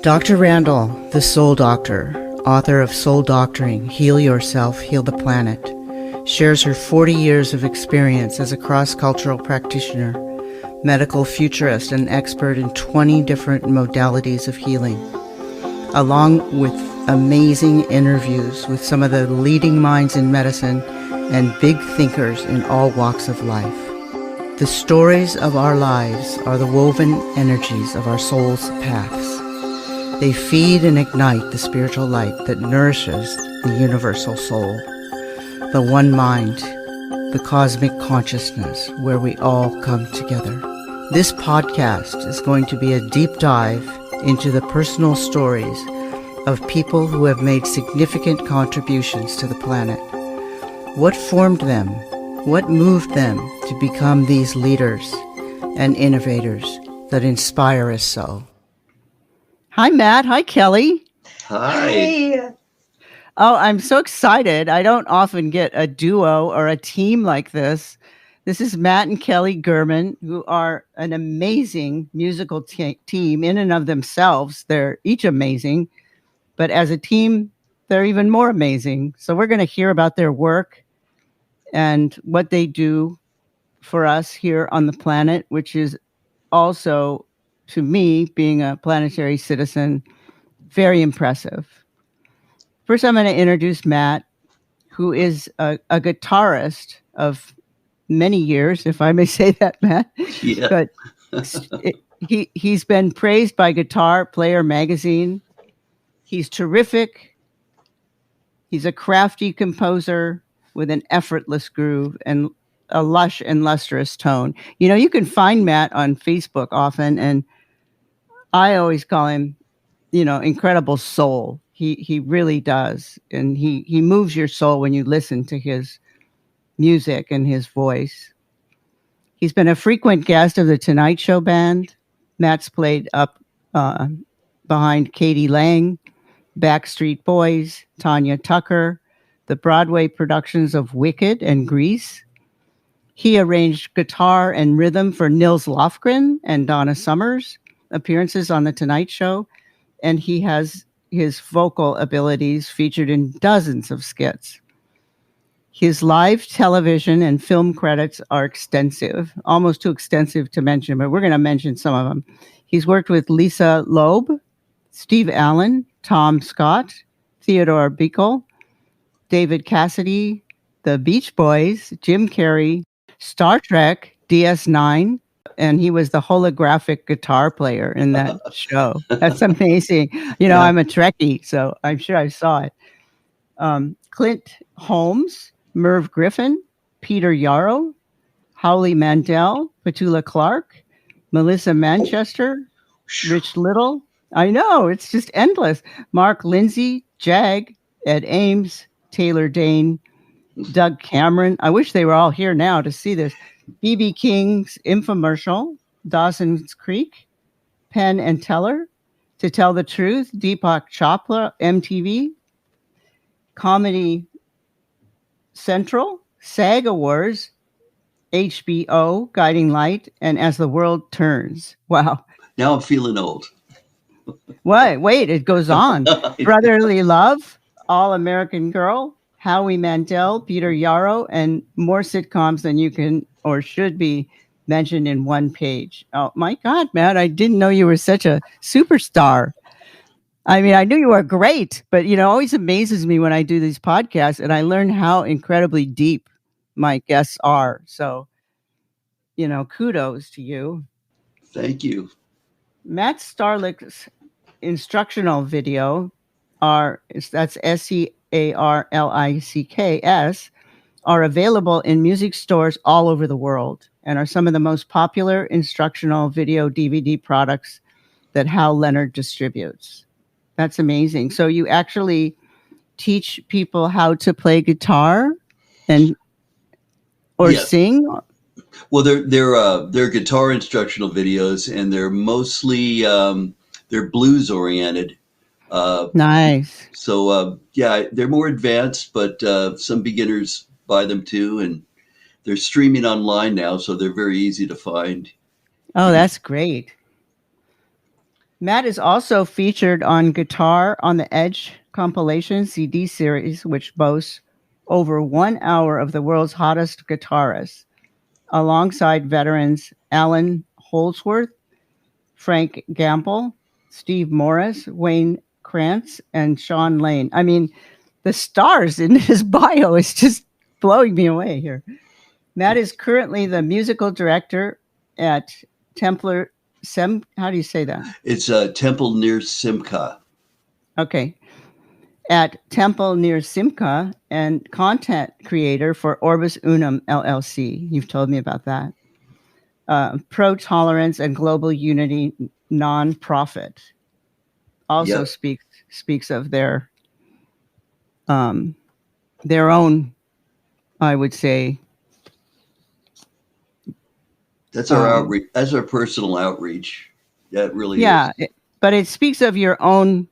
Dr. Randall, the Soul Doctor, author of Soul Doctoring, Heal Yourself, Heal the Planet, shares her 40 years of experience as a cross-cultural practitioner, medical futurist, and expert in 20 different modalities of healing, along with amazing interviews with some of the leading minds in medicine and big thinkers in all walks of life. The stories of our lives are the woven energies of our soul's paths. They feed and ignite the spiritual light that nourishes the universal soul, the one mind, the cosmic consciousness where we all come together. This podcast is going to be a deep dive into the personal stories of people who have made significant contributions to the planet. What formed them? What moved them to become these leaders and innovators that inspire us so? Hi, Matt. Hi, Kelli. Hi. Oh, I'm so excited. I don't often get a duo or a team like this. This is Matt and Kelli Gurman, who are an amazing musical team in and of themselves. They're each amazing, but as a team, they're even more amazing. So we're going to hear about their work and what they do for us here on the planet, which is also, to me, being a planetary citizen, very impressive. First, I'm going to introduce Matt, who is a guitarist of many years, if I may say that, Matt. Yeah. But he's been praised by Guitar Player magazine. He's terrific. He's a crafty composer with an effortless groove and a lush and lustrous tone. You know, you can find Matt on Facebook often, and I always call him, incredible soul. He really does. And he moves your soul when you listen to his music and his voice. He's been a frequent guest of the Tonight Show band. Matt's played up behind Katie Lang, Backstreet Boys, Tanya Tucker, the Broadway productions of Wicked and Grease. He arranged guitar and rhythm for Nils Lofgren and Donna Summers' appearances on The Tonight Show, and he has his vocal abilities featured in dozens of skits. His live television and film credits are extensive, almost too extensive to mention, but we're going to mention some of them. He's worked with Lisa Loeb, Steve Allen, Tom Scott, Theodore Bickel, David Cassidy, the Beach Boys, Jim Carrey, Star Trek, DS9, and he was the holographic guitar player in that show. That's amazing. Yeah. I'm a Trekkie, so I'm sure I saw it. Clint Holmes, Merv Griffin, Peter Yarrow, Howie Mandel, Petula Clark, Melissa Manchester, Rich Little. I know, it's just endless. Mark Lindsay, Jag, Ed Ames, Taylor Dane, Doug Cameron. I wish they were all here now to see this. B.B. King's infomercial, Dawson's Creek, Penn and Teller, To Tell the Truth, Deepak Chopra, MTV, Comedy Central, SAG Awards, HBO, Guiding Light, and As the World Turns. Wow. Now I'm feeling old. What? Wait, it goes on. Brotherly Love, All American Girl, Howie Mandel, Peter Yarrow, and more sitcoms than you can or should be mentioned in one page. Oh, my God, Matt, I didn't know you were such a superstar. I mean, I knew you were great, but, it always amazes me when I do these podcasts and I learn how incredibly deep my guests are. So, kudos to you. Thank you. Matt Starlick's instructional video that's SEARLICKS, are available in music stores all over the world and are some of the most popular instructional video DVD products that Hal Leonard distributes. That's amazing. So you actually teach people how to play guitar or Yes. sing? Well, they're guitar instructional videos, and they're mostly they're blues oriented. Nice. So they're more advanced, but some beginners buy them too, and they're streaming online now, so they're very easy to find. Oh, that's great. Matt is also featured on Guitar on the Edge compilation CD series, which boasts over 1 hour of the world's hottest guitarists, alongside veterans Alan Holdsworth, Frank Gamble, Steve Morris, Wayne Krantz, and Sean Lane. I mean, the stars in his bio is just blowing me away here. Matt is currently the musical director at Templar how do you say that? It's a temple near Simca. Okay. At Temple near Simca and content creator for Orbis Unum LLC. You've told me about that. Pro Tolerance and Global Unity nonprofit. Also Yep. speaks of their own, I would say. That's our outreach. That's our personal outreach. That really is. But it speaks of your own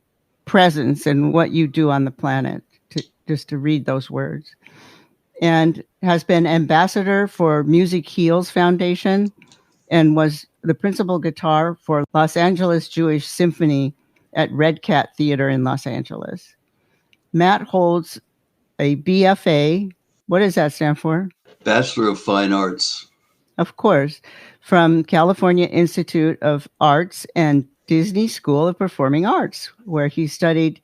presence and what you do on the planet, just to read those words. And has been ambassador for Music Heals Foundation and was the principal guitar for Los Angeles Jewish Symphony at Red Cat Theater in Los Angeles. Matt holds a BFA. What does that stand for? Bachelor of Fine Arts. Of course, from California Institute of Arts and Disney School of Performing Arts, where he studied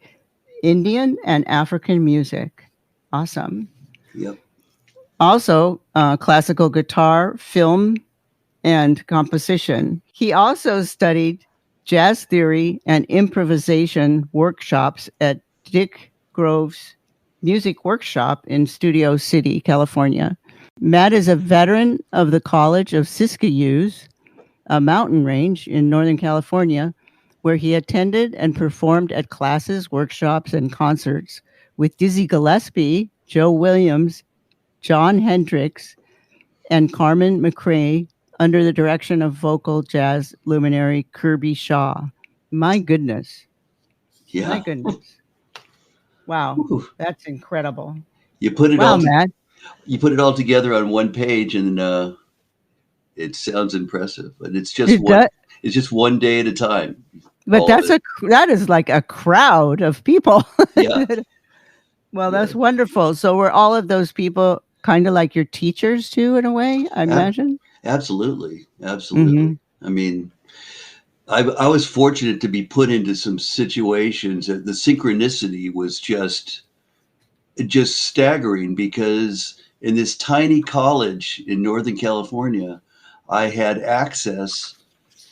Indian and African music. Awesome. Yep. Also, classical guitar, film, and composition. He also studied jazz theory and improvisation workshops at Dick Grove's Music Workshop in Studio City, California. Matt is a veteran of the College of Siskiyous, a mountain range in Northern California, where he attended and performed at classes, workshops, and concerts with Dizzy Gillespie, Joe Williams, John Hendricks, and Carmen McRae under the direction of vocal jazz luminary Kirby Shaw. My goodness. Yeah. My goodness. Wow. Ooh. That's incredible. You put it Matt. You put it all together on one page, and it sounds impressive. But it's just it's just one day at a time. But that is like a crowd of people. Yeah. Well, that's wonderful. So were all of those people kind of like your teachers too, in a way, I imagine? Absolutely. Mm-hmm. I mean, I was fortunate to be put into some situations that the synchronicity was just staggering, because in this tiny college in Northern California, I had access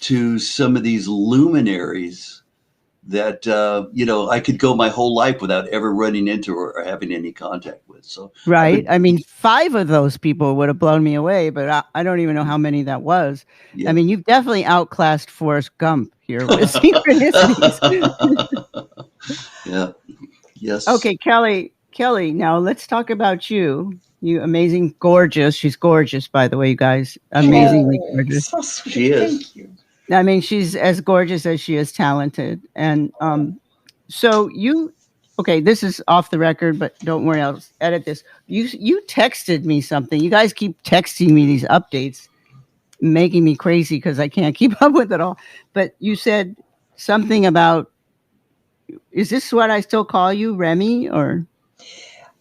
to some of these luminaries that, I could go my whole life without ever running into or having any contact with. So, right. I mean, 5 of those people would have blown me away, but I don't even know how many that was. Yeah. I mean, you've definitely outclassed Forrest Gump here with synchronicities. Yeah. Yes. Okay, Kelli, now let's talk about you. You amazing, gorgeous. She's gorgeous, by the way, you guys. Amazingly gorgeous. So sweet. She is. Thank you. I mean, she's as gorgeous as she is talented. And so this is off the record, but don't worry, I'll edit this. You texted me something. You guys keep texting me these updates, making me crazy because I can't keep up with it all. But you said something about, is this what I still call you, Remy, or?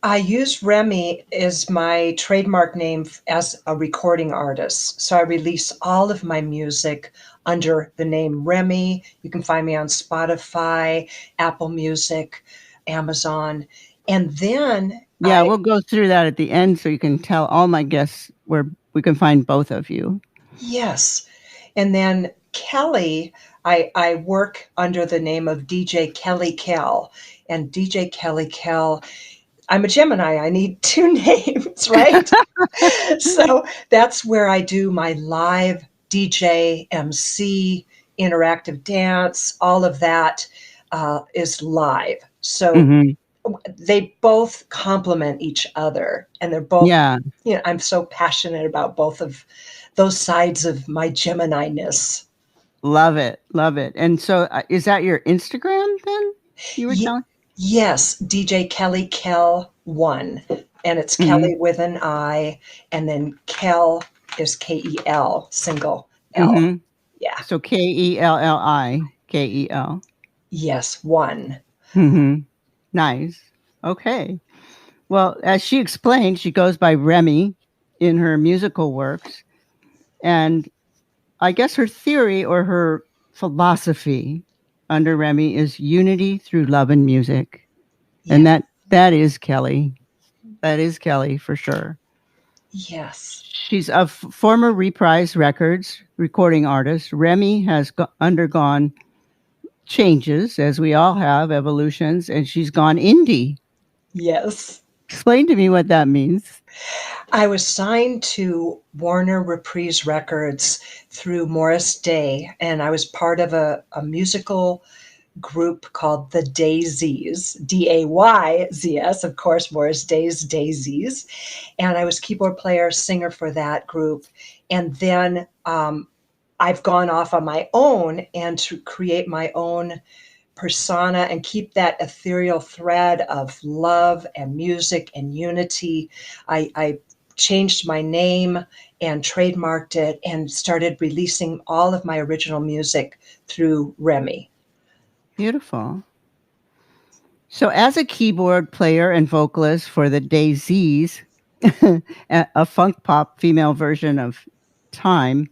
I use Remy as my trademark name as a recording artist. So I release all of my music under the name Remy. You can find me on Spotify, Apple Music, Amazon. And then we'll go through that at the end so you can tell all my guests where we can find both of you. Yes. And then Kelli, I work under the name of DJ Kelli Kell. And DJ Kelli Kell, I'm a Gemini. I need 2 names, right? So that's where I do my live DJ, MC, interactive dance. All of that is live. So they both complement each other. And they're both, I'm so passionate about both of those sides of my Gemini-ness. Love it. Love it. And so is that your Instagram then? You were telling? Yes, DJ Kelli Kell 1, and it's Kelli with an I, and then Kell is Kel, single L. Yeah. So Kelli, Kel. Yes, one. Mm-hmm. Nice. Okay. Well, as she explained, she goes by Remy in her musical works. And I guess her theory or her philosophy under Remy is unity through love and music. And Yeah. that is Kelli. That is Kelli for sure. Yes. She's a former Reprise Records recording artist. Remy has undergone changes, as we all have, evolutions, and she's gone indie. Yes. Explain to me what that means. I was signed to Warner Reprise Records through Morris Day, and I was part of a musical group called the Daisies, Dayzs, of course, Morris Day's Daisies. And I was keyboard player, singer for that group. And then I've gone off on my own and to create my own persona and keep that ethereal thread of love and music and unity. I changed my name and trademarked it and started releasing all of my original music through Remy. Beautiful. So, as a keyboard player and vocalist for the Daisies, a funk pop female version of Time,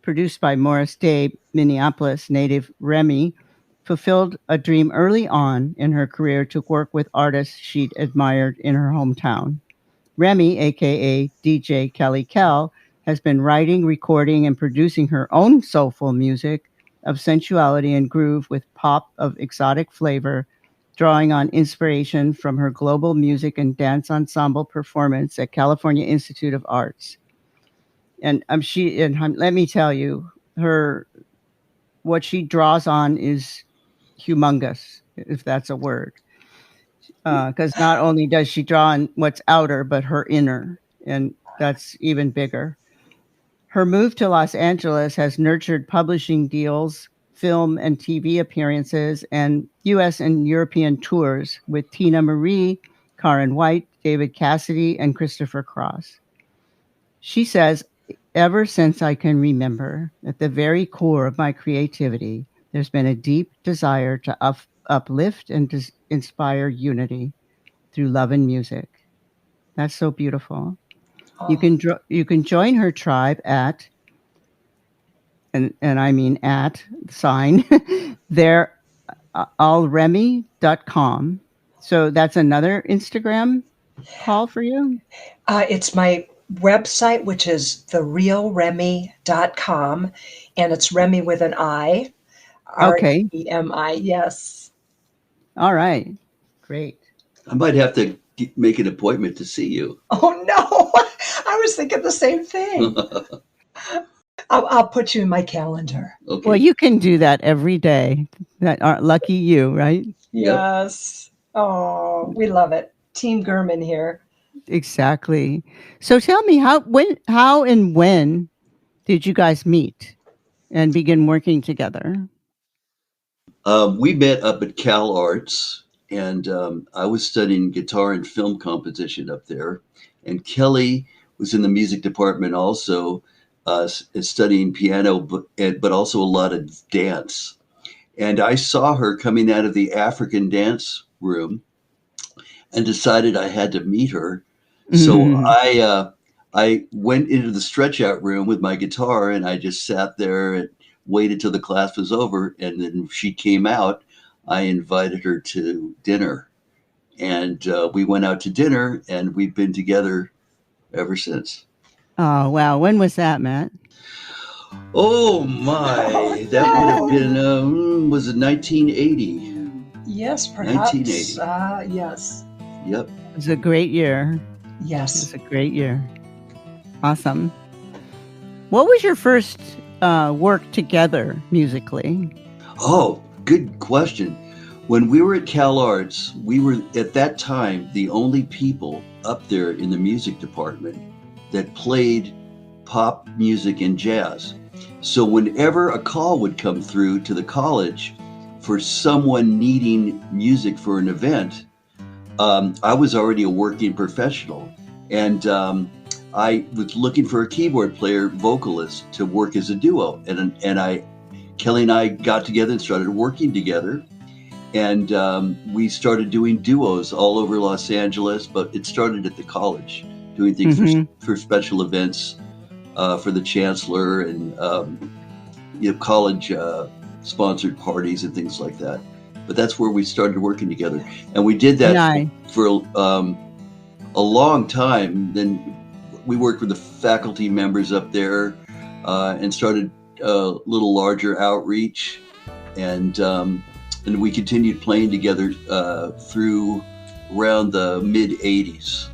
produced by Morris Day, Minneapolis native Remy, fulfilled a dream early on in her career to work with artists she'd admired in her hometown. Remy, aka DJ Kelli Kel, has been writing, recording, and producing her own soulful music of sensuality and groove with pop of exotic flavor, drawing on inspiration from her global music and dance ensemble performance at California Institute of Arts. And let me tell you, her what she draws on is humongous, if that's a word. Because not only does she draw on what's outer, but her inner, and that's even bigger. Her move to Los Angeles has nurtured publishing deals, film and TV appearances, and US and European tours with Tina Marie, Karen White, David Cassidy, and Christopher Cross. She says, ever since I can remember, at the very core of my creativity, there's been a deep desire to uplift and inspire unity through love and music. That's so beautiful. You Oh, can you can join her tribe at and I mean at sign there alremy.com. So that's another Instagram call for you. it's my website, which is therealremy.com, and it's Remy with an I, Okay. Remi. Yes. All right. Great. I might have to make an appointment to see you. Oh, no. I was thinking the same thing. I'll put you in my calendar. Okay. Well, you can do that every day. That are lucky you, right? Yep. Yes. Oh, we love it. Team Gurman here. Exactly. So tell me how and when did you guys meet and begin working together? We met up at Cal Arts, and I was studying guitar and film composition up there. And Kelli was in the music department also, studying piano, but also a lot of dance. And I saw her coming out of the African dance room and decided I had to meet her. So I went into the stretch out room with my guitar and I just sat there and waited till the class was over. And then she came out. I invited her to dinner, and we went out to dinner, and we've been together ever since. Oh, wow. When was that, Matt? Oh my! That would have been was it 1980? Yes, perhaps. 1980. Yes. Yep. It was a great year. It Yes. was a great year. Awesome. What was your first work together musically? Oh, good question. When we were at Cal Arts, we were at that time the only people up there in the music department that played pop music and jazz. So whenever a call would come through to the college for someone needing music for an event, I was already a working professional, and I was looking for a keyboard player vocalist to work as a duo, and I Kelli and I got together and started working together. And we started doing duos all over Los Angeles, but it started at the college, doing things for special events for the chancellor and college sponsored parties and things like that. But that's where we started working together, and we did that for a long time. Then we worked with the faculty members up there and started a little larger outreach, and we continued playing together through around the mid '80s.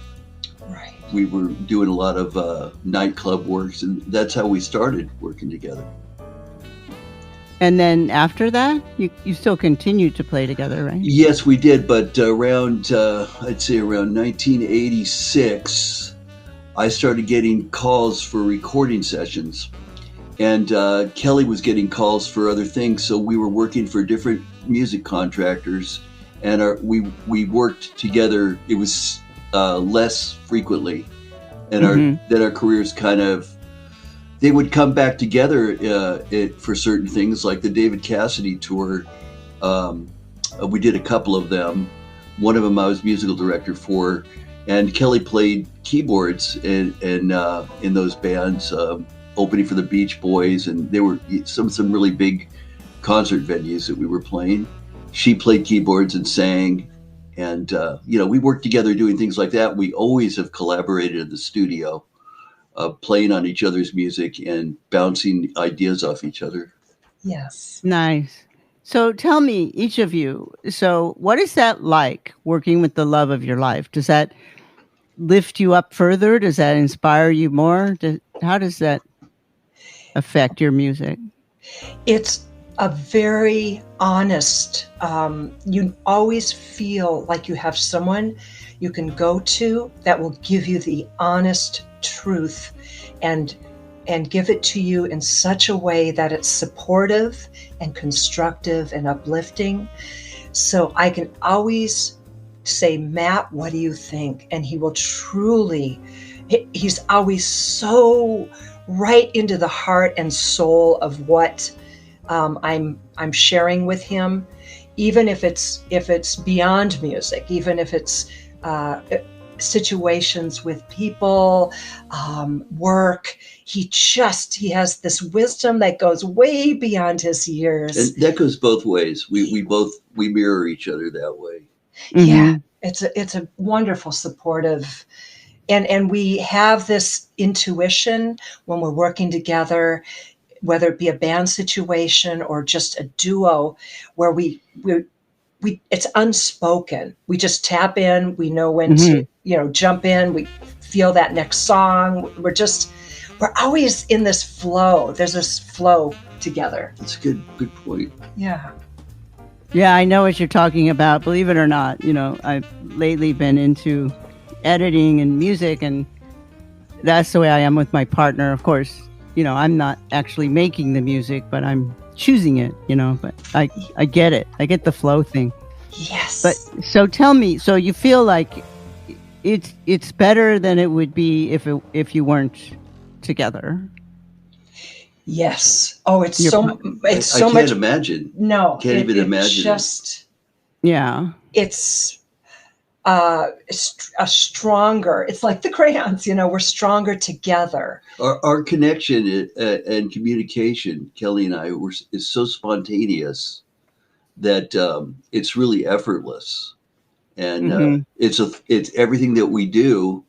Right. We were doing a lot of nightclub works, and that's how we started working together. And then after that, you still continued to play together, right? Yes, we did. But around, I'd say around 1986, I started getting calls for recording sessions. And Kelli was getting calls for other things. So we were working for different music contractors. And we worked together. It was less frequently. And then our careers kind of, they would come back together for certain things, like the David Cassidy tour. We did a couple of them. One of them I was musical director for, and Kelli played keyboards in those bands, opening for the Beach Boys, and there were some really big concert venues that we were playing. She played keyboards and sang, and we worked together doing things like that. We always have collaborated in the studio. Playing on each other's music and bouncing ideas off each other. Yes. Nice. So tell me, each of you, so what is that like, working with the love of your life? Does that lift you up further? Does that inspire you more? How does that affect your music? It's a very honest, you always feel like you have someone you can go to that will give you the honest truth and give it to you in such a way that it's supportive and constructive and uplifting. So I can always say, Matt, what do you think? And he will truly, he's always so right into the heart and soul of what I'm sharing with him, even if it's beyond music, even if it's situations with people, work. He has this wisdom that goes way beyond his years. And that goes both ways. We mirror each other that way. Yeah, it's a wonderful, supportive, and we have this intuition when we're working together, whether it be a band situation or just a duo, where we it's unspoken. We just tap in. We know when to jump in. We feel that next song. We're always in this flow. There's this flow together. That's a good point. Yeah. Yeah, I know what you're talking about. Believe it or not, I've lately been into editing and music, and that's the way I am with my partner. Of course, I'm not actually making the music, but I'm choosing it, but I get it. I get the flow thing. Yes. But so tell me, so you feel like it's better than it would be if you weren't together? Yes. Oh, it's I so can't much. Imagine. No, Can't even imagine. Just it's a stronger. It's like the crayons. We're stronger together. Our connection and communication, Kelli and I, is so spontaneous that it's really effortless, and it's everything that we do.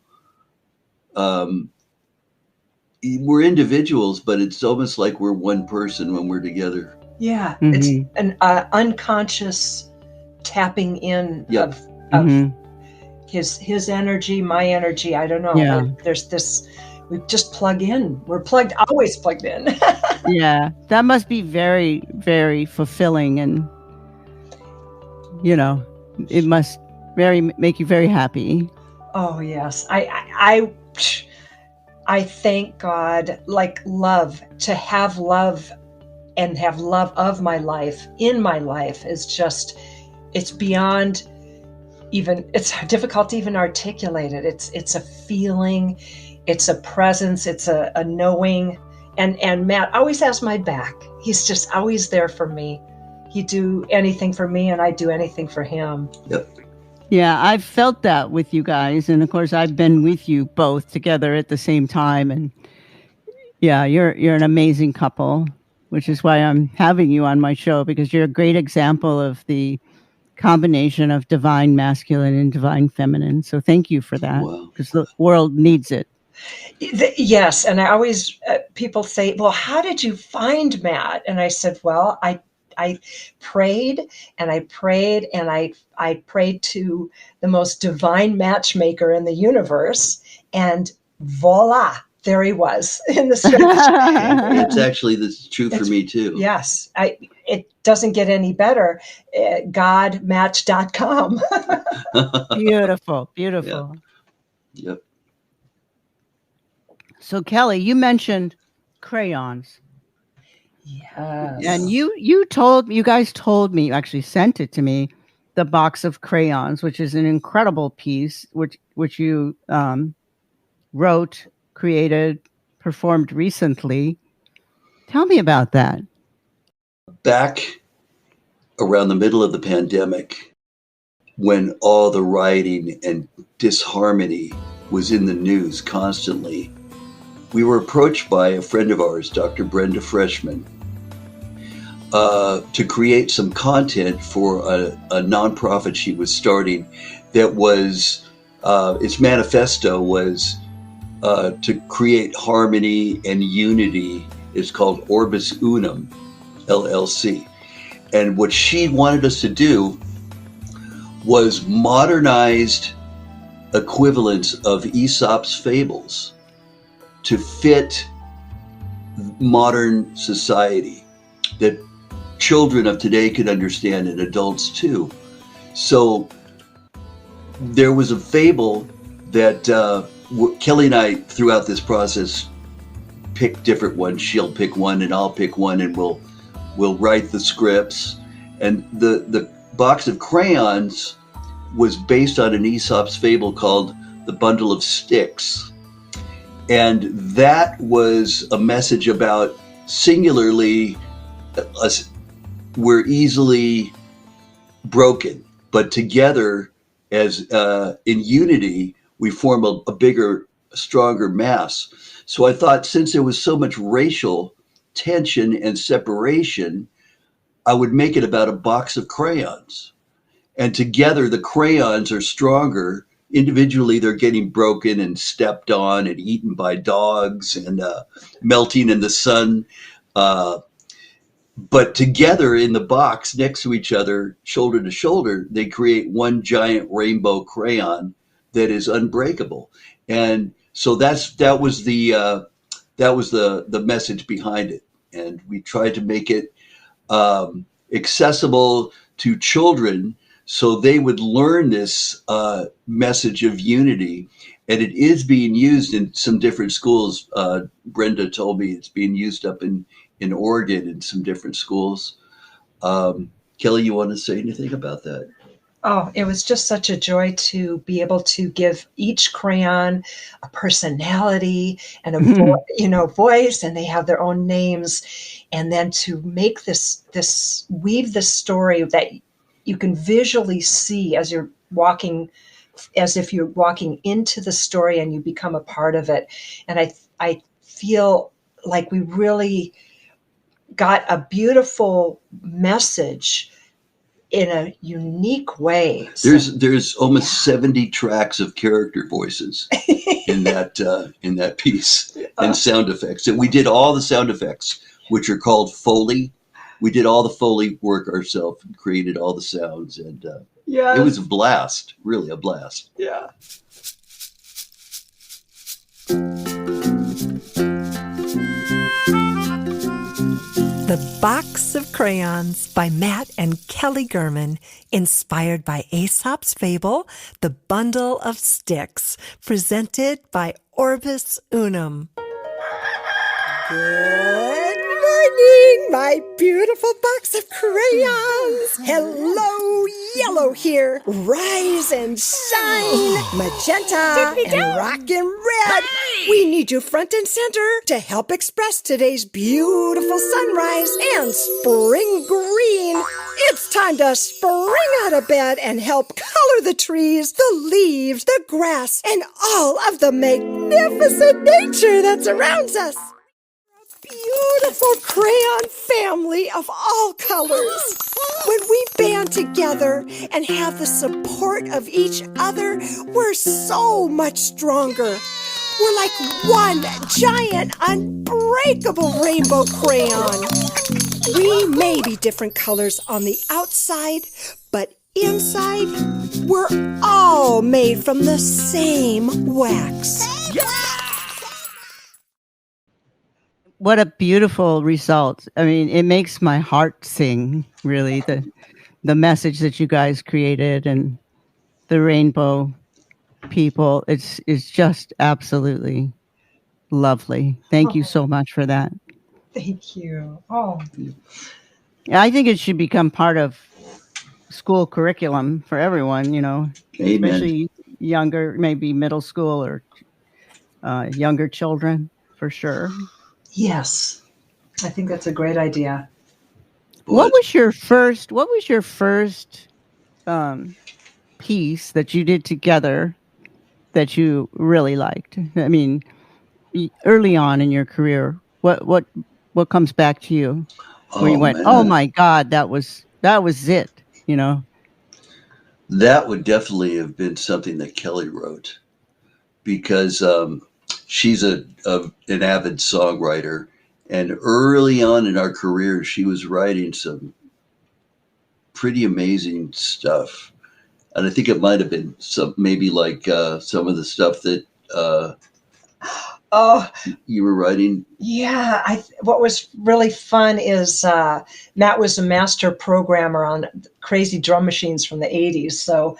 We're individuals, but it's almost like we're one person when we're together. Yeah, it's an unconscious tapping in of his energy, my energy. I don't know. Yeah. There's this. We just plug in. We're always plugged in. Yeah, that must be very, very fulfilling, and it must make you very happy. Oh yes, I thank God, like love, to have love and have love of my life in my life is just, it's beyond even, it's difficult to even articulate it. It's a feeling, it's a presence, it's a knowing, And Matt always has my back. He's just always there for me. He'd do anything for me, and I'd do anything for him. Yep. Yeah, I've felt that with you guys. And of course, I've been with you both together at the same time. And yeah, you're an amazing couple, which is why I'm having you on my show, because you're a great example of the combination of divine masculine and divine feminine. So thank you for that, because the world needs it. Yes, and I always people say, "Well, how did you find Matt?" And I said, "Well, I prayed and I prayed and I prayed to the most divine matchmaker in the universe, and voila, there he was in the scripture." It's actually this is true for me too. Yes, it doesn't get any better. Godmatch.com. Beautiful, beautiful. Yep. So Kelly, you mentioned crayons. Yes. And you guys told me, you actually sent it to me, the box of crayons, which is an incredible piece, which you wrote, created, performed recently. Tell me about that. Back around the middle of the pandemic, when all the rioting and disharmony was in the news constantly, we were approached by a friend of ours, Dr. Brenda Freshman, to create some content for a nonprofit she was starting that was, its manifesto was to create harmony and unity. It's called Orbis Unum, LLC. And what she wanted us to do was modernized equivalents of Aesop's fables to fit modern society that children of today could understand and adults too. So there was a fable that Kelly and I, throughout this process, pick different ones. She'll pick one and I'll pick one, and we'll write the scripts. And the box of crayons was based on an Aesop's fable called The Bundle of Sticks. And that was a message about singularly us, we're easily broken, but together as in unity, we form a bigger, stronger mass. So I thought, since there was so much racial tension and separation, I would make it about a box of crayons. And together, the crayons are stronger. Individually, they're getting broken and stepped on and eaten by dogs and melting in the sun. But together in the box next to each other, shoulder to shoulder, they create one giant rainbow crayon that is unbreakable. And so that was the message behind it. And we tried to make it accessible to children so they would learn this message of unity. And it is being used in some different schools. Brenda told me it's being used up in Oregon in some different schools. Kelly, you want to say anything about that? Oh, it was just such a joy to be able to give each crayon a personality and a voice, and they have their own names. And then to make this weave this story that you can visually see as you're walking, as if you're walking into the story and you become a part of it. And I feel like we really got a beautiful message in a unique way. There's almost 70 tracks of character voices in that piece, and sound effects. And we did all the sound effects, which are called Foley. We did all the Foley work ourselves and created all the sounds, and it was a blast, really a blast. Yeah. The Box of Crayons by Matt and Kelli Gurman, inspired by Aesop's fable, The Bundle of Sticks, presented by Orbis Unum. Good morning, my beautiful box of crayons. Hello, yellow here. Rise and shine. Magenta and rockin' red. We need you front and center to help express today's beautiful sunrise and spring green. It's time to spring out of bed and help color the trees, the leaves, the grass, and all of the magnificent nature that surrounds us. Beautiful crayon family of all colors. When we band together and have the support of each other, we're so much stronger. We're like one giant, unbreakable rainbow crayon. We may be different colors on the outside, but inside, we're all made from the same wax. What a beautiful result. I mean, it makes my heart sing, really, the message that you guys created and the rainbow people. It's just absolutely lovely. Thank you so much for that. Thank you. Oh, I think it should become part of school curriculum for everyone, Amen. especially younger, maybe middle school or younger children, for sure. yes. I think that's a great idea. What was your first piece that you did together that you really liked? I mean, early on in your career, what comes back to you where you went, man. "Oh my God, that was it," That would definitely have been something that Kelli wrote, because she's an avid songwriter, and early on in our career, she was writing some pretty amazing stuff. And I think it might have been maybe like some of the stuff that you were writing. Yeah. What was really fun is Matt was a master programmer on crazy drum machines from the 80s. So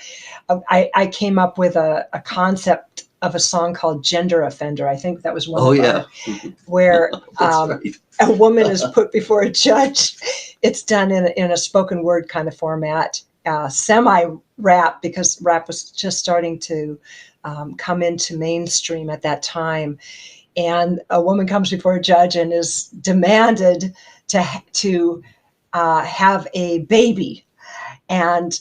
I came up with a concept of a song called Gender Offender. I think that was one where right. a woman is put before a judge. It's done in a spoken word kind of format, semi-rap, because rap was just starting to come into mainstream at that time. And a woman comes before a judge and is demanded to have a baby. And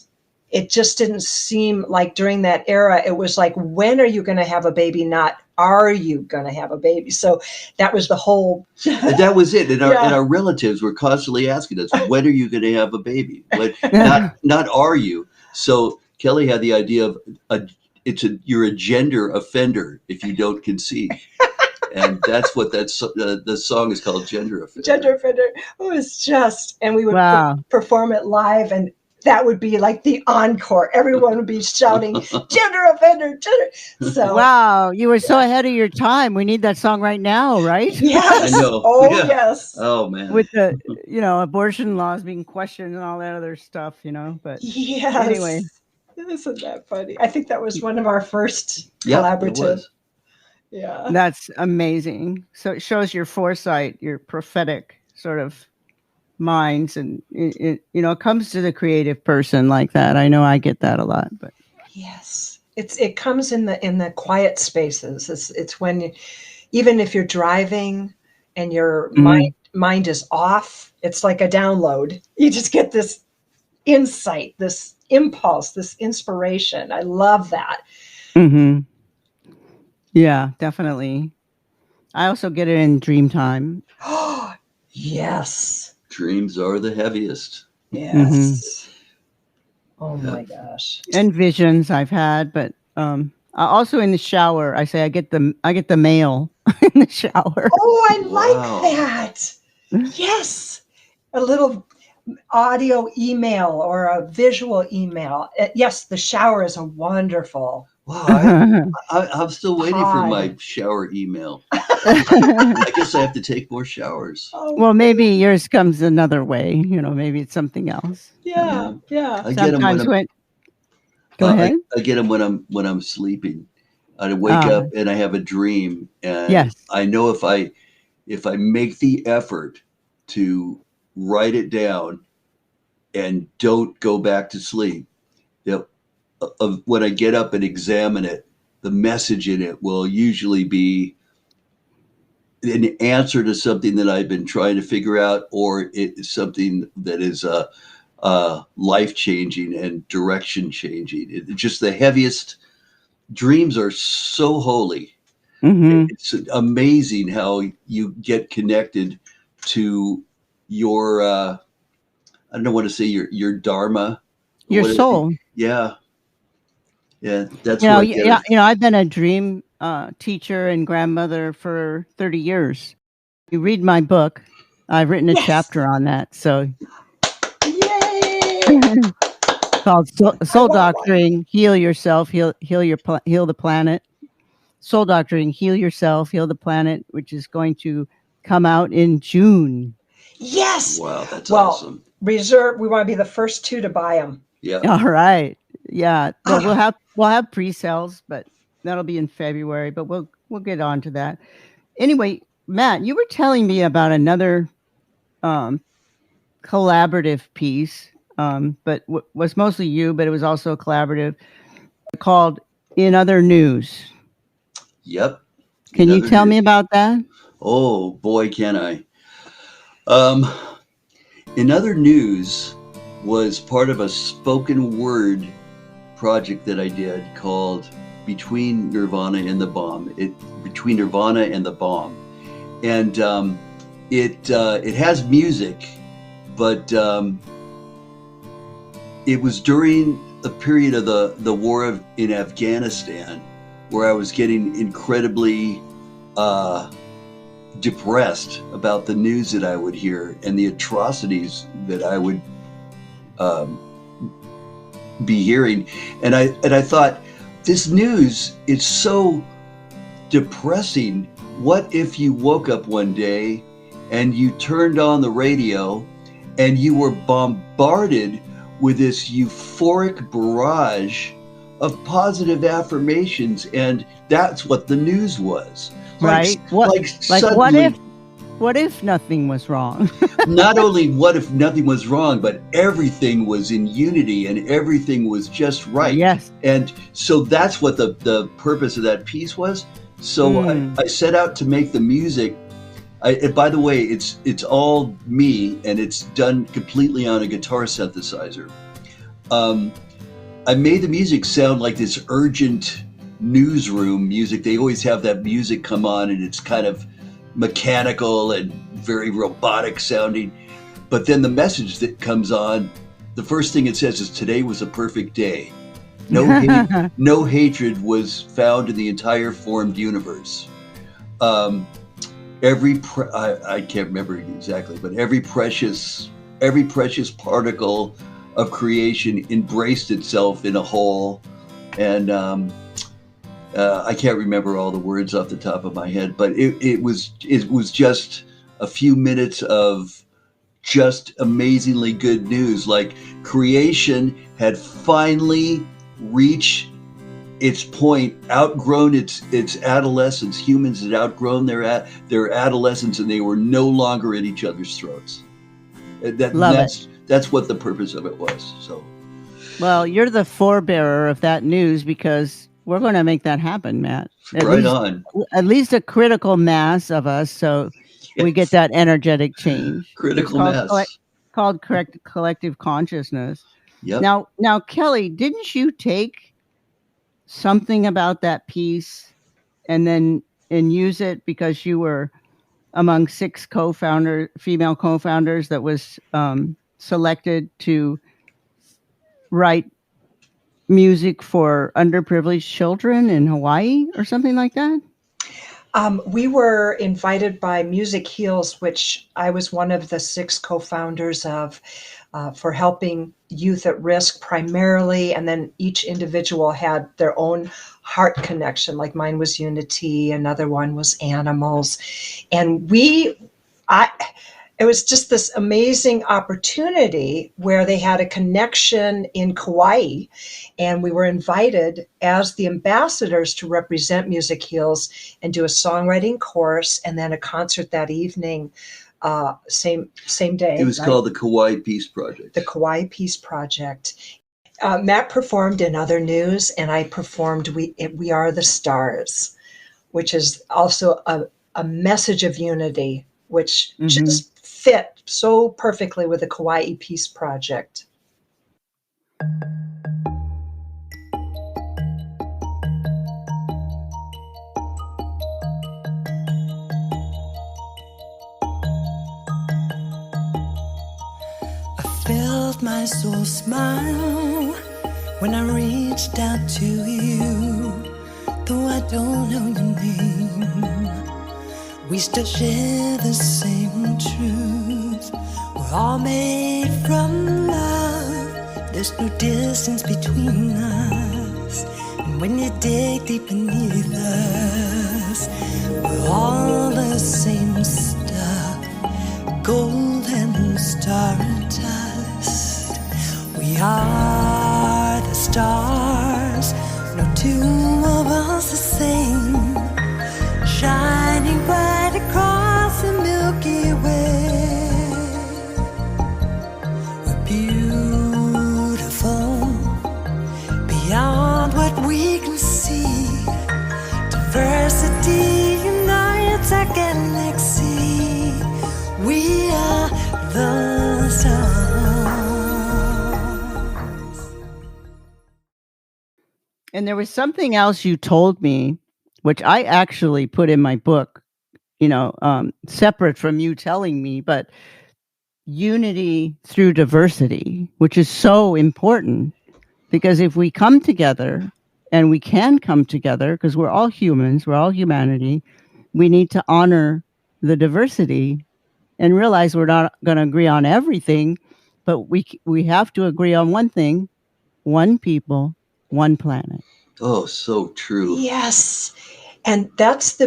it just didn't seem like during that era, it was like, when are you going to have a baby? Not, are you going to have a baby? So that was the whole. And that was it. And our relatives were constantly asking us, when are you going to have a baby? Not are you? So Kelli had the idea of you're a gender offender if you don't conceive. And that's what the song is called, Gender Offender. Gender Offender. It was just, and we would perform it live, and that would be like the encore. Everyone would be shouting, Gender Offender, gender. So, wow, you were so ahead of your time. We need that song right now, right? Yes. I know. Oh, yeah. Yes. Oh, man. With the, abortion laws being questioned and all that other stuff, but yes. Anyway. Isn't that funny? I think that was one of our first collaborative. It was. Yeah. That's amazing. So it shows your foresight, your prophetic sort of minds, and it comes to the creative person like that. I know I get that a lot, but yes, it comes in the quiet spaces. It's when even if you're driving and your mind is off, it's like a download. You just get this insight, this impulse, this inspiration. I love that. Mm-hmm. Yeah, definitely. I also get it in dream time. Oh, yes. Dreams are the heaviest. Yes. Mm-hmm. Oh my gosh. And visions I've had, but also in the shower, I say I get the mail in the shower. Oh, I like that. Yes. A little audio email or a visual email. Yes, the shower is a wonderful. Wow, I'm still waiting for my shower email. I guess I have to take more showers. Oh, well, maybe yours comes another way. Maybe it's something else. Yeah. I get them Go ahead. I get them when I'm sleeping. I wake up and I have a dream, and I know if I make the effort to write it down and don't go back to sleep, Yep. Of when I get up and examine it, the message in it will usually be an answer to something that I've been trying to figure out, or it's something that is life changing and direction changing. Just the heaviest dreams are so holy. Mm-hmm. It's amazing how you get connected to your I don't want to say your dharma. Your soul. Yeah, yeah, that's You know, where I get yeah, it. I've been a dream teacher and grandmother for 30 years. You read my book. I've written a Yes. chapter on that. So Yay! called I Soul want one. Doctoring, Heal Yourself, Heal Heal the Planet. Soul Doctoring, Heal Yourself, Heal the Planet, which is going to come out in June. Yes. Wow, that's Well, awesome. reserve. We want to be the first two to buy them. Yeah. All right. Yeah. Well, we'll have pre-sales, but that'll be in February, but we'll get on to that. Anyway, Matt, you were telling me about another collaborative piece, but was mostly you, but it was also collaborative, called In Other News. Yep. Can you tell me about that? Oh boy, can I. Um, In Other News was part of a spoken word project that I did called Between Nirvana and the Bomb. Between Nirvana and the Bomb, and it has music, but it was during the period of the war in Afghanistan where I was getting incredibly depressed about the news that I would hear and the atrocities that I would be hearing, and I thought, this news is so depressing. What if you woke up one day and you turned on the radio and you were bombarded with this euphoric barrage of positive affirmations, and that's what the news was. Right? Suddenly, what if nothing was wrong? not only what if nothing was wrong, but everything was in unity and everything was just right. Yes. And so that's what the purpose of that piece was. So I set out to make the music. By the way, it's all me, and it's done completely on a guitar synthesizer. I made the music sound like this urgent newsroom music. They always have that music come on, and it's kind of mechanical and very robotic sounding. But then the message that comes on, the first thing it says is, "Today was a perfect day. No hatred was found in the entire formed universe." I can't remember exactly, but every precious particle of creation embraced itself in a whole. And I can't remember all the words off the top of my head, but it was just a few minutes of just amazingly good news. Like, creation had finally reached its point, outgrown its adolescence. Humans had outgrown their adolescence, and they were no longer at each other's throats. That's what the purpose of it was. So, well, you're the forebearer of that news, because we're going to make that happen, Matt. At least a critical mass of us, so yes, we get that energetic change. Critical mass. Called collective consciousness. Yep. Now, Kelli, didn't you take something about that piece and use it because you were among 6 female co-founders that was selected to write music for underprivileged children in Hawaii or something like that? We were invited by Music Heals, which I was one of the 6 co-founders of, for helping youth at risk primarily, and then each individual had their own heart connection. Like mine was Unity, another one was Animals, and it was just this amazing opportunity where they had a connection in Kauai, and we were invited as the ambassadors to represent Music Heals and do a songwriting course and then a concert that evening, same day. It was called the Kauai Peace Project. The Kauai Peace Project. Matt performed in Other News, and I performed We Are the Stars, which is also a message of unity, which just fit so perfectly with the Kauai Peace Project. Felt my soul smile when I reached out to you, though I don't know your name. We still share the same truth. We're all made from love. There's no distance between us. And when you dig deep beneath us, we're all the same stuff. Gold and stardust. We are the stars. No two of us the same. Shining bright across the Milky Way. We're beautiful beyond what we can see. Diversity unites our galaxy. We are the stars. And there was something else you told me, which I actually put in my book, separate from you telling me, but unity through diversity, which is so important, because if we come together, and we can come together because we're all humans, we're all humanity, we need to honor the diversity and realize we're not going to agree on everything, but we have to agree on one thing: one people, one planet. Oh, so true. Yes. And that's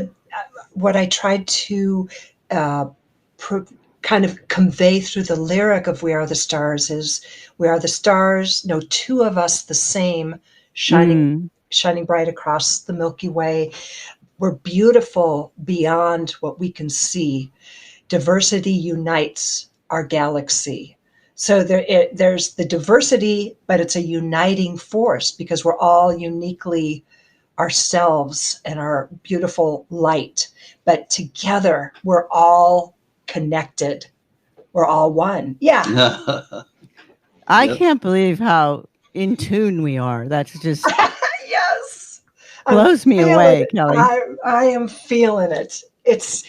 what I tried to kind of convey through the lyric of We Are the Stars is, we are the stars, no two of us the same, shining bright across the Milky Way. We're beautiful beyond what we can see. Diversity unites our galaxy. So there's the diversity, but it's a uniting force because we're all uniquely ourselves and our beautiful light. But together, we're all connected. We're all one. Yeah. I can't believe how in tune we are. That's just yes, blows me away, Kelly. I am feeling it. It's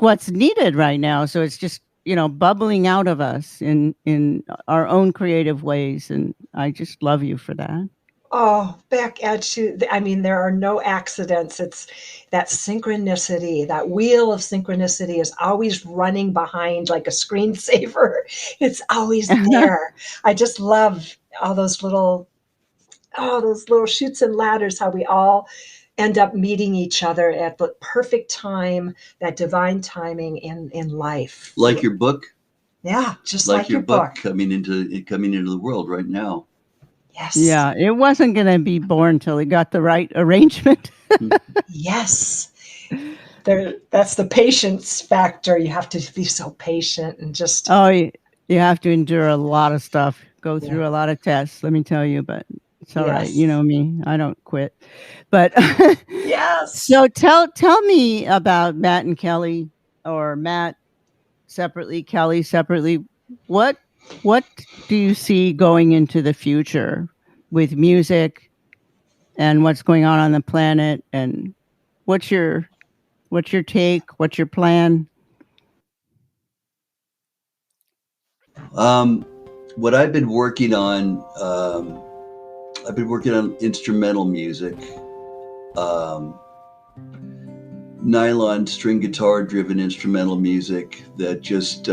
what's needed right now. So it's just bubbling out of us in our own creative ways, and I just love you for that. Oh, back at you. I mean, there are no accidents. It's that synchronicity, that wheel of synchronicity is always running behind like a screensaver. It's always there. I just love all those little chutes and ladders, how we all end up meeting each other at the perfect time, that divine timing in life. Like your book? Yeah, just like your book. coming into the world right now. Yes. Yeah, it wasn't going to be born till he got the right arrangement. Yes. That's the patience factor. You have to be so patient and just... Oh, you have to endure a lot of stuff, go through a lot of tests, let me tell you, but it's all right. You know me, I don't quit. But yes. So tell me about Matt and Kelly, or Matt separately, Kelly separately. What do you see going into the future with music and what's going on the planet, and what's your take? What's your plan? What I've been working on, instrumental music, nylon string guitar driven instrumental music that just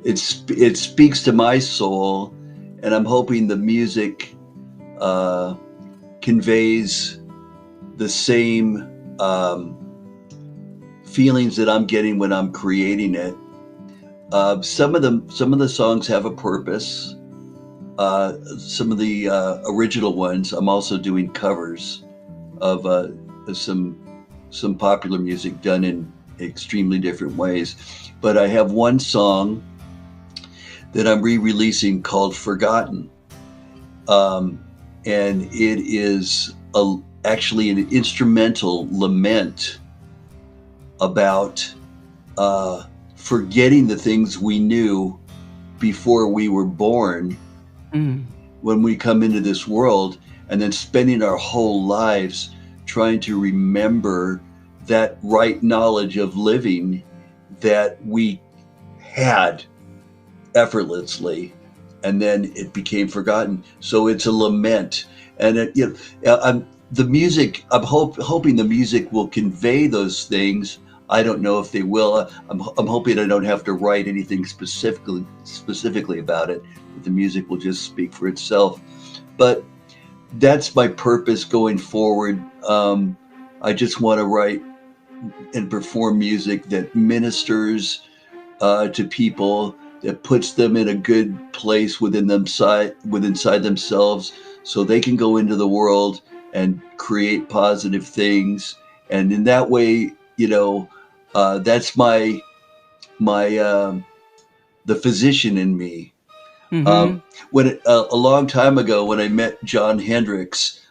it speaks to my soul, and I'm hoping the music conveys the same feelings that I'm getting when I'm creating it. Some of the songs have a purpose. Some of the original ones, I'm also doing covers of some popular music done in extremely different ways. But I have one song that I'm re-releasing called Forgotten. Um, and it is actually an instrumental lament about forgetting the things we knew before we were born, when we come into this world, and then spending our whole lives trying to remember that right knowledge of living that we had effortlessly, and then it became forgotten. So it's a lament, and the music. I'm hoping the music will convey those things. I don't know if they will. I'm hoping I don't have to write anything specifically about it. That the music will just speak for itself. But that's my purpose going forward. I just want to write and perform music that ministers to people, that puts them in a good place inside themselves, so they can go into the world and create positive things. And in that way, that's my the physician in me. When a long time ago, when I met John Hendricks,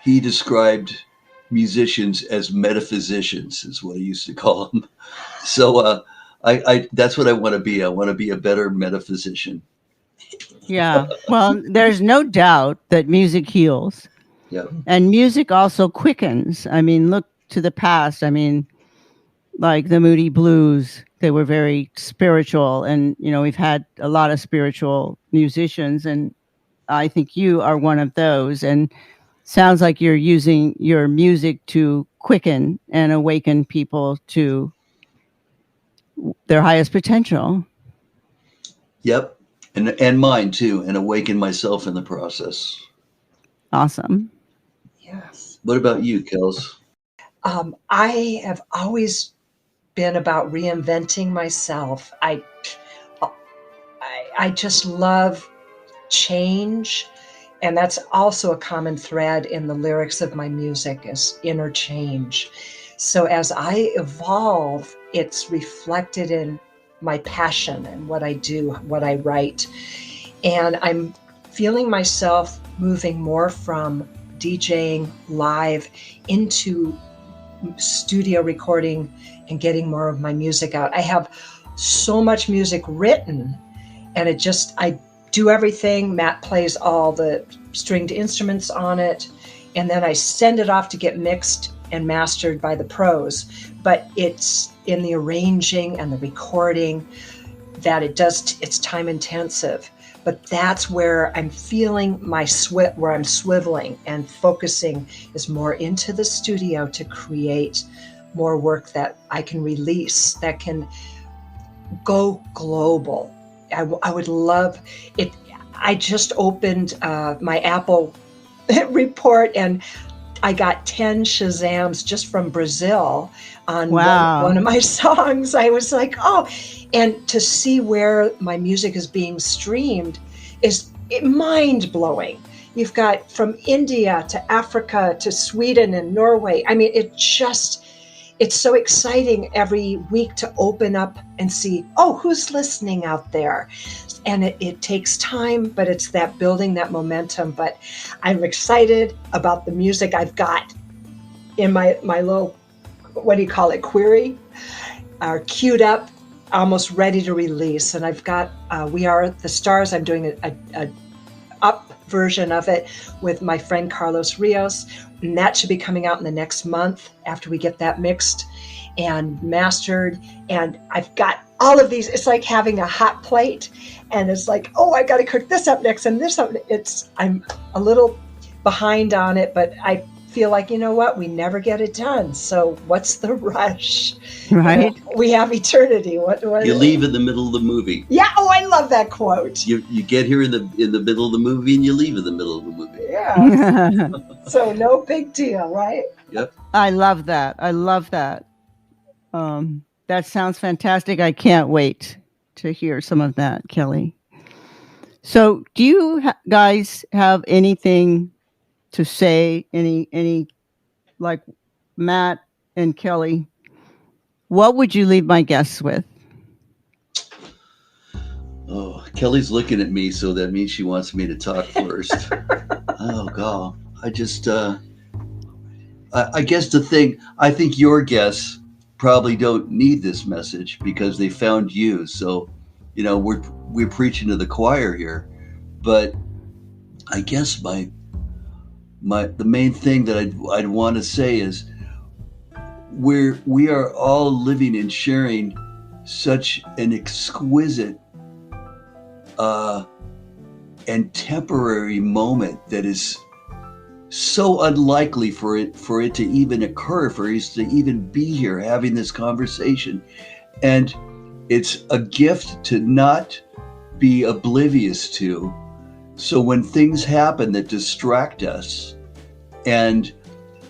he described musicians as metaphysicians, is what he used to call them. So I that's what I want to be. I want to be a better metaphysician. Yeah. Well, there's no doubt that music heals, Yeah. and music also quickens. I mean, look to the past. I mean, like the Moody Blues, they were very spiritual, and we've had a lot of spiritual musicians, and I think you are one of those. And sounds like you're using your music to quicken and awaken people to their highest potential. Yep. And mine too, and awaken myself in the process. Awesome. Yes. What about you, Kels? I have always been about reinventing myself. I just love change, and that's also a common thread in the lyrics of my music is inner change. So as I evolve, it's reflected in my passion and what I do, what I write. And I'm feeling myself moving more from DJing live into studio recording and getting more of my music out. I have so much music written, and I do everything. Matt plays all the stringed instruments on it, and then I send it off to get mixed and mastered by the pros. But it's in the arranging and the recording that it's time intensive. But that's where I'm feeling where I'm swiveling and focusing is more into the studio to create more work that I can release, that can go global. I would love it. I just opened my Apple report, and I got 10 Shazams just from Brazil on one of my songs. I was like, oh, and to see where my music is being streamed is mind blowing. You've got from India to Africa to Sweden and Norway. I mean, it's so exciting every week to open up and see, oh, who's listening out there? And it takes time, but it's that building that momentum. But I'm excited about the music I've got in my little, what do you call it, query, queued up, almost ready to release. And I've got We Are the Stars. I'm doing a up version of it with my friend Carlos Rios, and that should be coming out in the next month after we get that mixed and mastered. And I've got all of these. It's like having a hot plate, and it's like, oh, I got to cook this up next and this up. I'm a little behind on it, but I feel like, you know what, we never get it done. So what's the rush? Right. We have eternity. What you leave in the middle of the movie. Yeah. Oh, I love that quote. You get here in the middle of the movie, and you leave in the middle of the movie. Yeah. So no big deal, right? Yep. I love that. That sounds fantastic. I can't wait to hear some of that, Kelli. So do you guys have anything to say? Any like Matt and Kelli, what would you leave my guests with? Oh, Kelly's looking at me, so that means she wants me to talk first. Oh God, I just I guess the thing, I think your guests probably don't need this message because they found you. So, we're preaching to the choir here. But I guess the main thing that I'd want to say is we are all living and sharing such an exquisite uh, and temporary moment that is so unlikely for it to even occur, for us to even be here having this conversation. And it's a gift to not be oblivious to. So when things happen that distract us and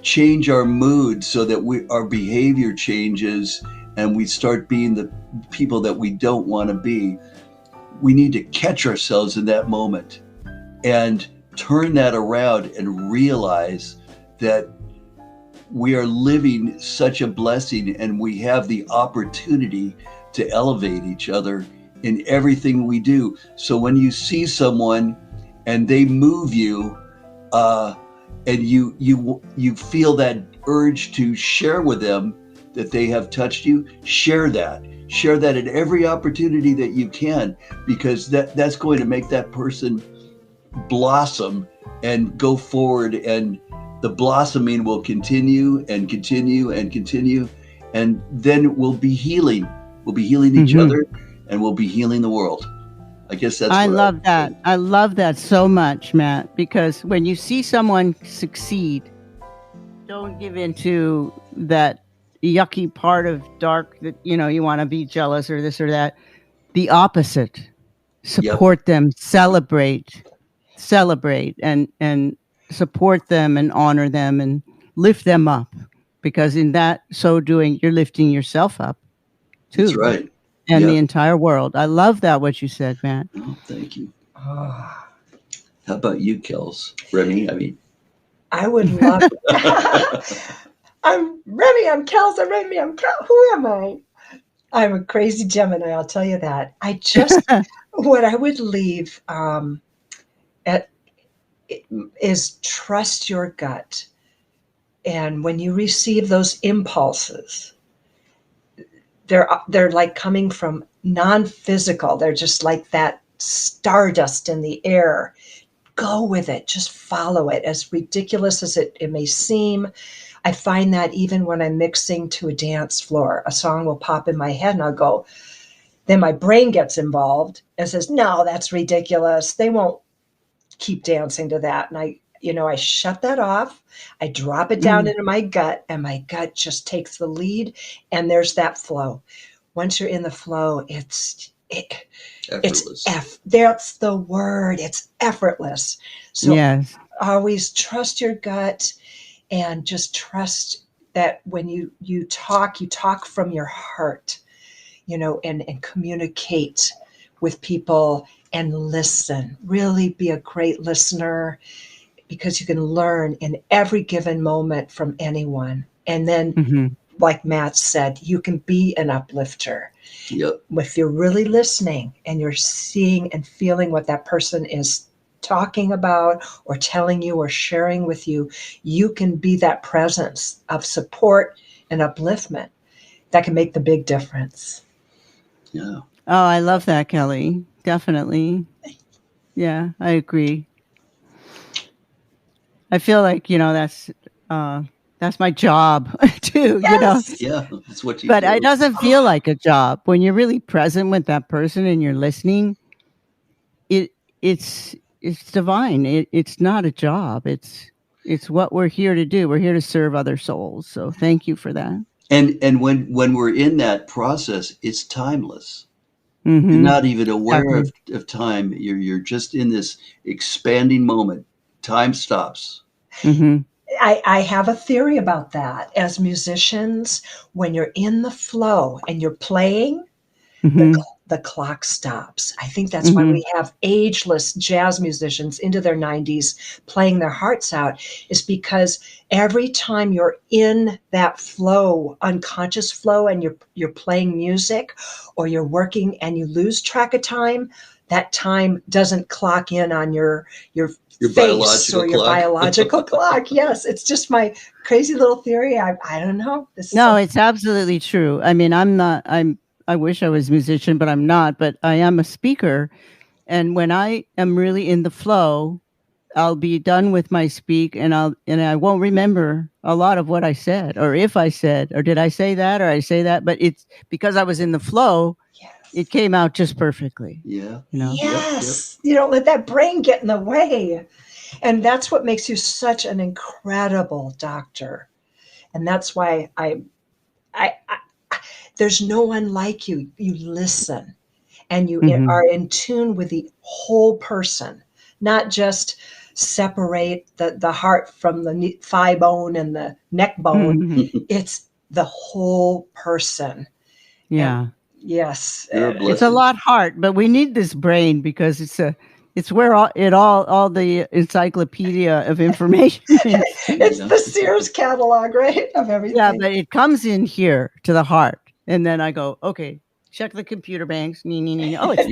change our mood so that our behavior changes and we start being the people that we don't want to be, we need to catch ourselves in that moment and turn that around and realize that we are living such a blessing and we have the opportunity to elevate each other in everything we do. So when you see someone and they move you, and you feel that urge to share with them that they have touched you, share that at every opportunity that you can, because that's going to make that person blossom and go forward, and the blossoming will continue and continue and continue, and then we'll be healing each other, and we'll be healing the world. I guess that's I love that. I love that so much, Matt, because when you see someone succeed, don't give into that yucky part of dark that you want to be jealous or this or that. The opposite. Support them, celebrate and support them and honor them and lift them up, because in that so doing you're lifting yourself up too. That's right. And the entire world. I love that what you said, Matt. Oh, thank you. How about you, Kels? Remy, I mean. I would love I'm Remy, I'm Kels, I'm Remy, I'm Kel. Who am I? I'm a crazy Gemini, I'll tell you that. I just, what I would leave is trust your gut. And when you receive those impulses, they're like coming from non-physical. They're just like that stardust in the air. Go with it. Just follow it. As ridiculous as it may seem, I find that even when I'm mixing to a dance floor, a song will pop in my head and I'll go, then my brain gets involved and says, no, that's ridiculous. They won't keep dancing to that. And I shut that off. I drop it down into my gut, and my gut just takes the lead, and there's that flow. Once you're in the flow, it's that's the word. It's effortless. So yes. Always trust your gut, and just trust that when you talk from your heart, and communicate with people and listen. Really be a great listener, because you can learn in every given moment from anyone. And then, like Matt said, you can be an uplifter. Yep. If you're really listening and you're seeing and feeling what that person is talking about or telling you or sharing with you, you can be that presence of support and upliftment that can make the big difference. Yeah. Oh, I love that, Kelly. Definitely. Yeah, I agree. I feel like, that's my job too, Yes. Yeah, that's what you But do. it doesn't feel like a job. When you're really present with that person and you're listening, it's divine. It's not a job. It's what we're here to do. We're here to serve other souls. So thank you for that. And when we're in that process, it's timeless. Mm-hmm. You're not even aware Exactly. of time. You're just in this expanding moment. Time stops. Mm-hmm. I have a theory about that. As musicians, when you're in the flow and you're playing, Mm-hmm. the clock stops. I think that's why we have ageless jazz musicians into their 90s playing their hearts out, is because every time you're in that flow, unconscious flow, and you're playing music or you're working and you lose track of time, that time doesn't clock in on your face or your biological clock. Yes, it's just my crazy little theory. I don't know. No, it's absolutely true. I mean, I wish I was a musician, but I'm not, but I am a speaker. And when I am really in the flow, I'll be done with my speak and I won't remember a lot of what I said, or if I said, or did I say that, or I say that, but it's because I was in the flow. Yes. It came out just perfectly. Yeah. You know? Yes. Yep. You don't let that brain get in the way. And that's what makes you such an incredible doctor. And that's why I there's no one like you. You listen and you are in tune with the whole person, not just separate the heart from the thigh bone and the neck bone. It's the whole person. Yeah. And yes. It's a lot heart, but we need this brain because it's where all the encyclopedia of information is. It's the Sears catalog, right? Of everything. Yeah, but it comes in here to the heart. And then I go, okay, check the computer banks. Oh, it's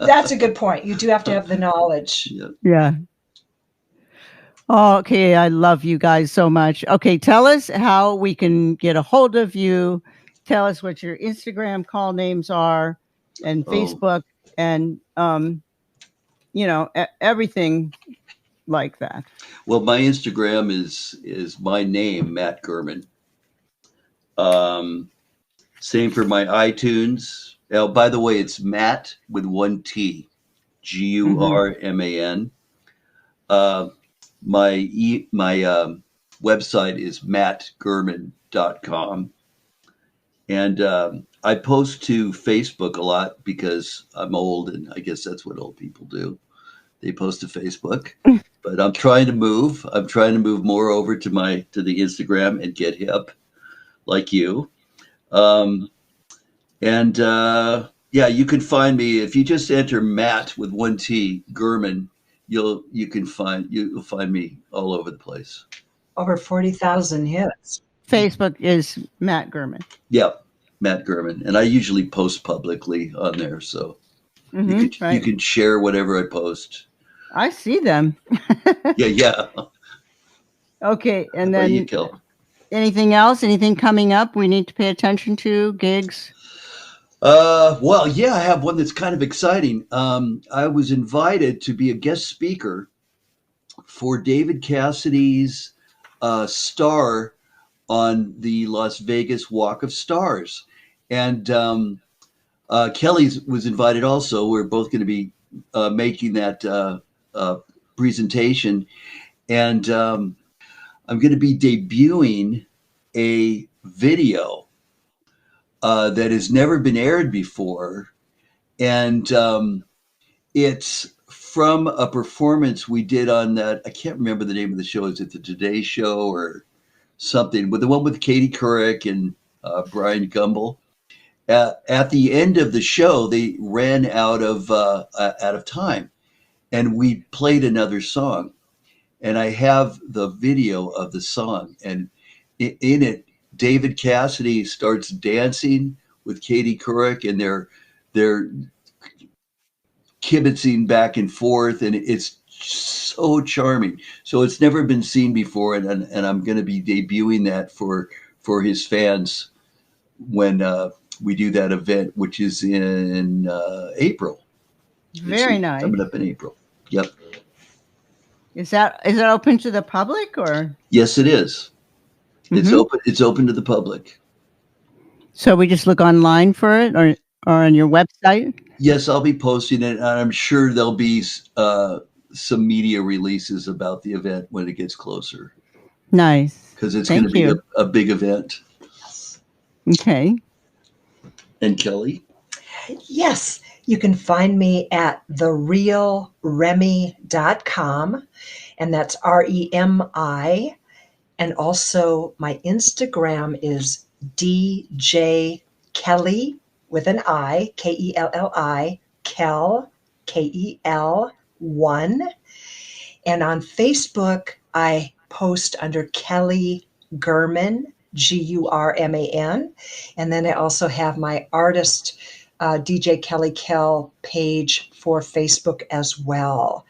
That's a good point. You do have to have the knowledge. Yeah. Okay, I love you guys so much. Okay, tell us how we can get a hold of you. Tell us what your Instagram call names are and Facebook and everything like that. Well, my Instagram is my name, Matt Gurman. Same for my iTunes. Oh, by the way, it's Matt with one T, Gurman. My website is mattgurman.com. And I post to Facebook a lot because I'm old, and I guess that's what old people do. They post to Facebook. But I'm trying to move. I'm trying to move more over to the Instagram and get hip, like you. Yeah, you can find me if you just enter Matt with one T Gurman. You'll find me all over the place. Over 40,000 hits. Facebook is Matt Gurman. Yep, Matt Gurman, and I usually post publicly on there, so you can share whatever I post. I see them. Yeah. Okay, and then anything else? Anything coming up we need to pay attention to? Gigs? Well, yeah, I have one that's kind of exciting. I was invited to be a guest speaker for David Cassidy's star on the Las Vegas Walk of Stars. And Kelli was invited also. We're both going to be making that presentation. And I'm going to be debuting a video that has never been aired before. And it's from a performance we did on that. I can't remember the name of the show. Is it the Today Show or something? With the one with Katie Couric and Brian Gumbel. At the end of the show, they ran out of time, and we played another song. And I have the video of the song, and in it, David Cassidy starts dancing with Katie Couric, and they're kibitzing back and forth, and it's so charming. So it's never been seen before, and I'm going to be debuting that for his fans when we do that event, which is in April. Very nice. Coming up in April. Yep. Is that open to the public or? Yes, it is. Mm-hmm. It's open to the public. So we just look online for it, or on your website? Yes, I'll be posting it, and I'm sure there'll be some media releases about the event when it gets closer. Nice. Because it's going to be a big event. Okay. And Kelli? Yes. You can find me at therealremi.com, and that's REMI. And also my Instagram is DJ Kelli with an I, Kelli, Kel, Kel, 1. And on Facebook, I post under Kelli Gurman, Gurman. And then I also have my artist, DJ Kelli Kell page for Facebook as well.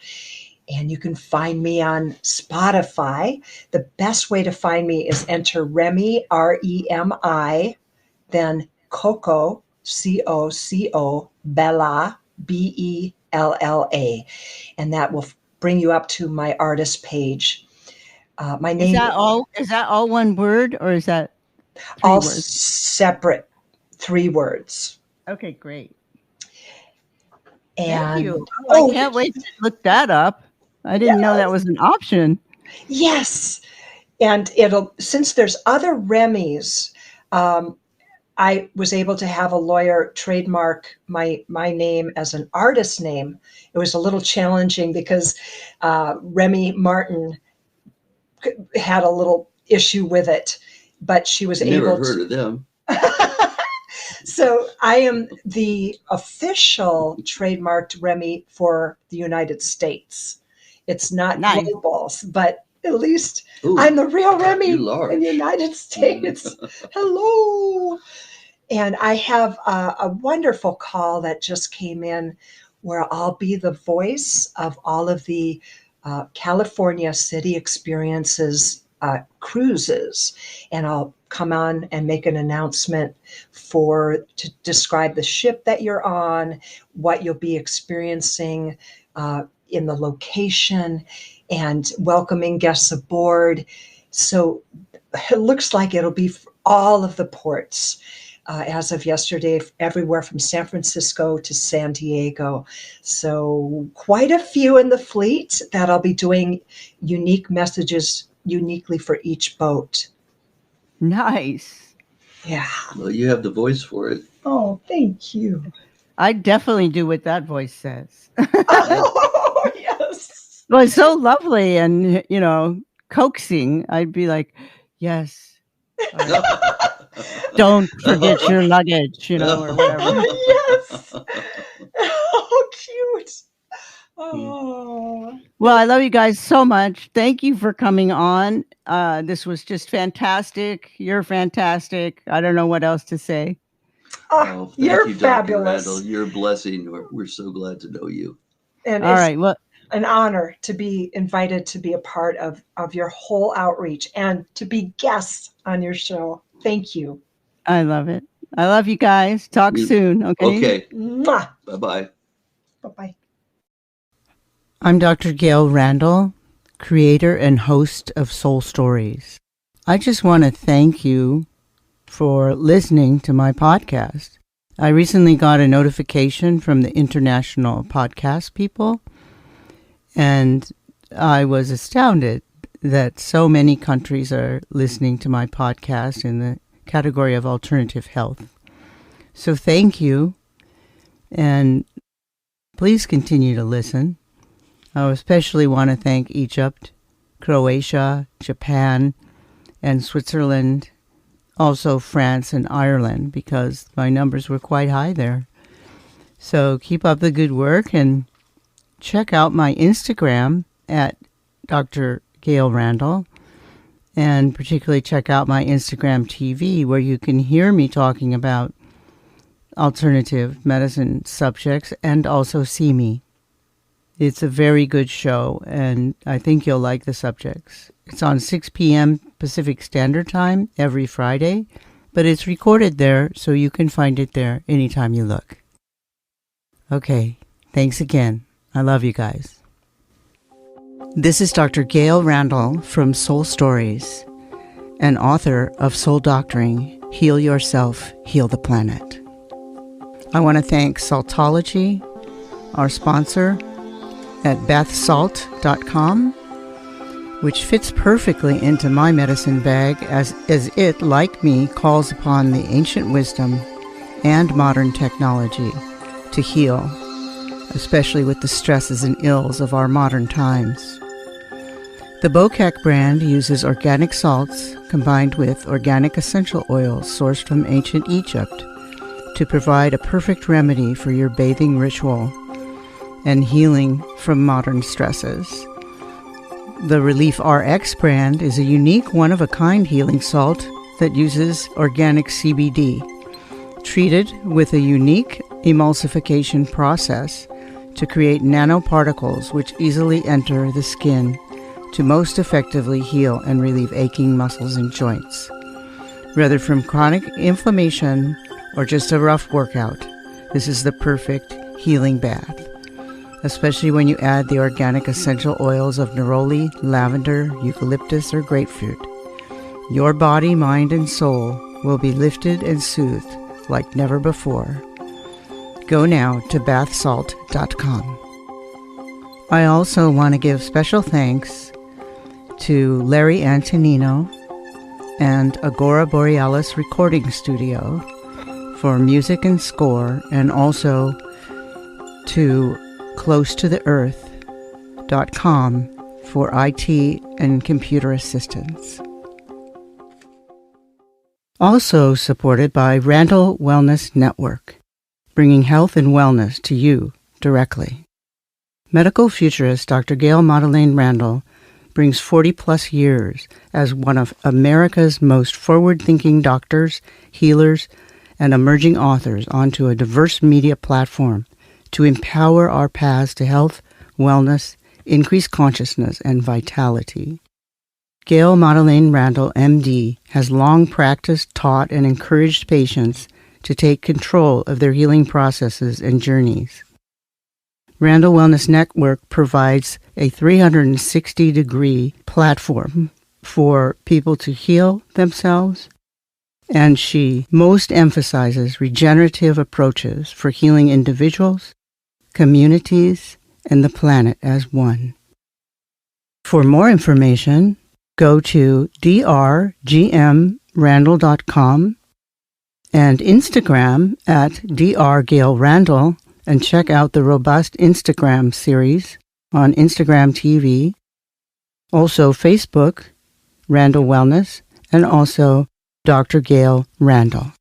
And you can find me on Spotify. The best way to find me is enter Remi, Remi, then Coco, Coco, Bella, Bella. And that will bring you up to my artist page. My name Is that all one word, or is that all words? Separate 3 words. Okay, great. And thank you. I can't wait to look that up. I didn't know that was an option. Yes. And since there's other Remis, I was able to have a lawyer trademark my name as an artist name. It was a little challenging because Remy Martin had a little issue with it, but she was able to. Never heard of them. So I am the official trademarked Remy for the United States. It's not global, but at least I'm the real Remy in the United States. Hello. And I have a wonderful call that just came in where I'll be the voice of all of the California City Experiences cruises. And I'll come on and make an announcement to describe the ship that you're on, what you'll be experiencing in the location, and welcoming guests aboard. So it looks like it'll be for all of the ports. As of yesterday, everywhere from San Francisco to San Diego. So quite a few in the fleet that I'll be doing unique messages uniquely for each boat. Nice. Yeah. Well, you have the voice for it. Oh, thank you. I definitely do what that voice says. Oh, yes. Well, it's so lovely and, coaxing. I'd be like, yes. Don't forget your luggage, or whatever. Yes. Oh, cute. Oh. Well, I love you guys so much. Thank you for coming on. This was just fantastic. You're fantastic. I don't know what else to say. Thank you're you, Dr. fabulous. Randall. You're a blessing. We're so glad to know you. And all right. Well, an honor to be invited to be a part of your whole outreach and to be guests on your show. Thank you. I love it. I love you guys. Talk soon. Okay. Okay. Mwah. Bye-bye. Bye-bye. I'm Dr. Gail Randall, creator and host of Soul Stories. I just want to thank you for listening to my podcast. I recently got a notification from the International Podcast People, and I was astounded that so many countries are listening to my podcast in the category of alternative health. So thank you, and please continue to listen. I especially want to thank Egypt, Croatia, Japan, and Switzerland, also France and Ireland, because my numbers were quite high there. So keep up the good work and check out my Instagram at Dr. Gail Randall, and particularly check out my Instagram TV, where you can hear me talking about alternative medicine subjects and also see me. It's a very good show, and I think you'll like the subjects. It's on 6 p.m. Pacific Standard Time every Friday, but it's recorded there, so you can find it there anytime you look. Okay, thanks again. I love you guys. This is Dr. Gail Randall from Soul Stories, and author of Soul Doctoring, Heal Yourself, Heal the Planet. I want to thank Saltology, our sponsor, at bathsalt.com, which fits perfectly into my medicine bag as it, like me, calls upon the ancient wisdom and modern technology to heal, especially with the stresses and ills of our modern times. The Bokek brand uses organic salts combined with organic essential oils sourced from ancient Egypt to provide a perfect remedy for your bathing ritual and healing from modern stresses. The Relief RX brand is a unique one-of-a-kind healing salt that uses organic CBD, treated with a unique emulsification process to create nanoparticles which easily enter the skin to most effectively heal and relieve aching muscles and joints. Whether from chronic inflammation or just a rough workout, this is the perfect healing bath, especially when you add the organic essential oils of neroli, lavender, eucalyptus, or grapefruit. Your body, mind, and soul will be lifted and soothed like never before. Go now to bathsalt.com. I also want to give special thanks to Larry Antonino and Agora Borealis Recording Studio for music and score, and also to closetotheearth.com for IT and computer assistance. Also supported by Randall Wellness Network, bringing health and wellness to you directly. Medical futurist Dr. Gail Madeleine Randall brings 40-plus years as one of America's most forward-thinking doctors, healers, and emerging authors onto a diverse media platform to empower our paths to health, wellness, increased consciousness, and vitality. Gail Madeleine Randall, MD, has long practiced, taught, and encouraged patients to take control of their healing processes and journeys. Randall Wellness Network provides a 360-degree platform for people to heal themselves, and she most emphasizes regenerative approaches for healing individuals, communities, and the planet as one. For more information, go to drgmrandall.com and Instagram at drgailrandall, and check out the robust Instagram series on Instagram TV, also Facebook, Randall Wellness, and also Dr. Gail Randall.